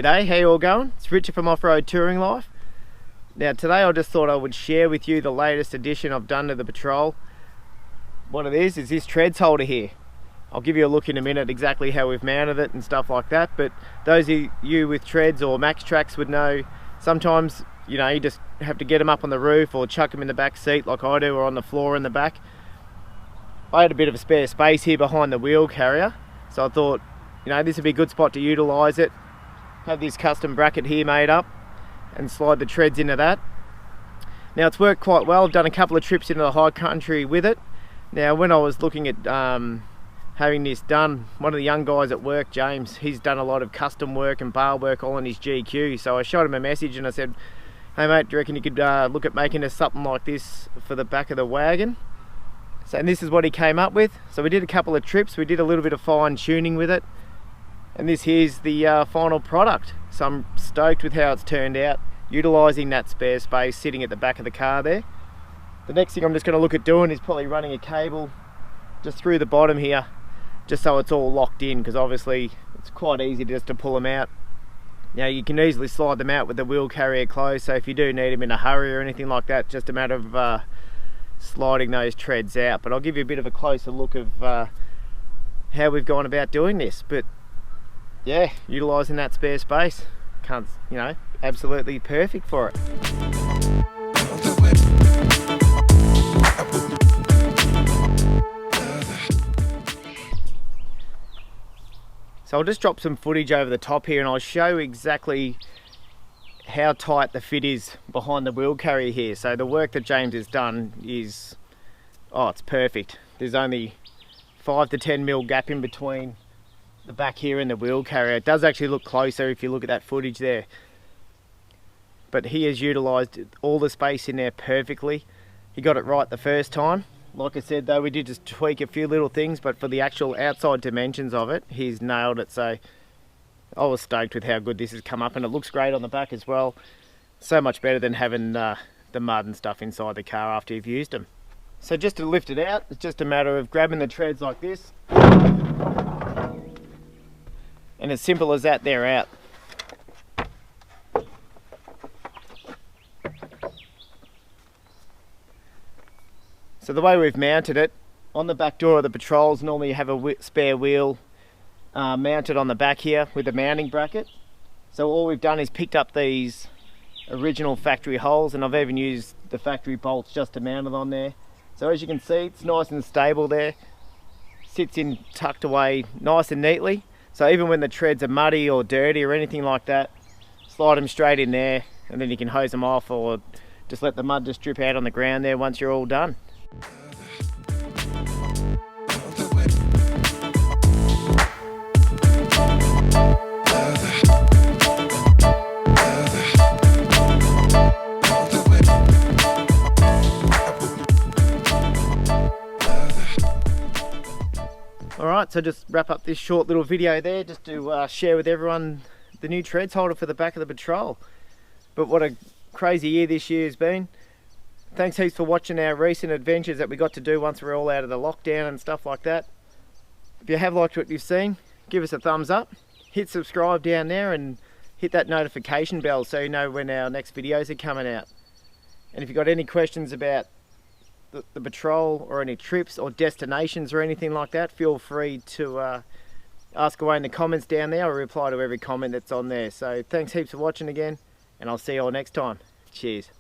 G'day, how you all going? It's Richard from Offroad Touring Life. Now today I just thought I would share with you the latest addition I've done to the Patrol. What it is this Treds holder here. I'll give you a look in a minute exactly how we've mounted it and stuff like that, but those of you with Treds or Max Tracks would know sometimes you just have to get them up on the roof or chuck them in the back seat like I do, or on the floor in the back. I had a bit of a spare space here behind the wheel carrier, so I thought this would be a good spot to utilise it. Have this custom bracket here made up and slide the Treds into that. Now it's worked quite well. I've done a couple of trips into the high country with it. Now when I was looking at having this done, one of the young guys at work, James, he's done a lot of custom work and bar work all on his GQ, so I shot him a message and I said, hey mate, do you reckon you could look at making us something like this for the back of the wagon? So, and this is what he came up with. So we did a couple of trips, we did a little bit of fine tuning with it, and this here's the final product. So I'm stoked with how it's turned out, utilising that spare space sitting at the back of the car there. The next thing I'm just going to look at doing is probably running a cable just through the bottom here, just so it's all locked in, because obviously it's quite easy just to pull them out. Now you can easily slide them out with the wheel carrier closed, so if you do need them in a hurry or anything like that, just a matter of sliding those Treds out. But I'll give you a bit of a closer look of how we've gone about doing this. But yeah, utilising that spare space, absolutely perfect for it. So I'll just drop some footage over the top here and I'll show exactly how tight the fit is behind the wheel carrier here. So the work that James has done is, it's perfect. There's only 5 to 10 mil gap in between the back here and the wheel carrier. It does actually look closer if you look at that footage there. But he has utilised all the space in there perfectly. He got it right the first time. Like I said though, we did just tweak a few little things, but for the actual outside dimensions of it, he's nailed it. So I was stoked with how good this has come up, and it looks great on the back as well. So much better than having the mud and stuff inside the car after you've used them. So just to lift it out, it's just a matter of grabbing the Treds like this. And as simple as that, they're out. So the way we've mounted it, on the back door of the Patrols, normally you have a spare wheel mounted on the back here with a mounting bracket. So all we've done is picked up these original factory holes, and I've even used the factory bolts just to mount it on there. So as you can see, it's nice and stable there. Sits in tucked away nice and neatly. So even when the Treds are muddy or dirty or anything like that, slide them straight in there, and then you can hose them off or just let the mud just drip out on the ground there once you're all done. Alright, so just wrap up this short little video there just to share with everyone the new Treds holder for the back of the Patrol. But what a crazy year this year has been. Thanks heaps for watching our recent adventures that we got to do once we're all out of the lockdown and stuff like that. If you have liked what you've seen, give us a thumbs up, hit subscribe down there and hit that notification bell so you know when our next videos are coming out. And if you've got any questions about the Patrol or any trips or destinations or anything like that, feel free to ask away in the comments down there. I'll reply to every comment that's on there. So thanks heaps for watching again, and I'll see you all next time. Cheers.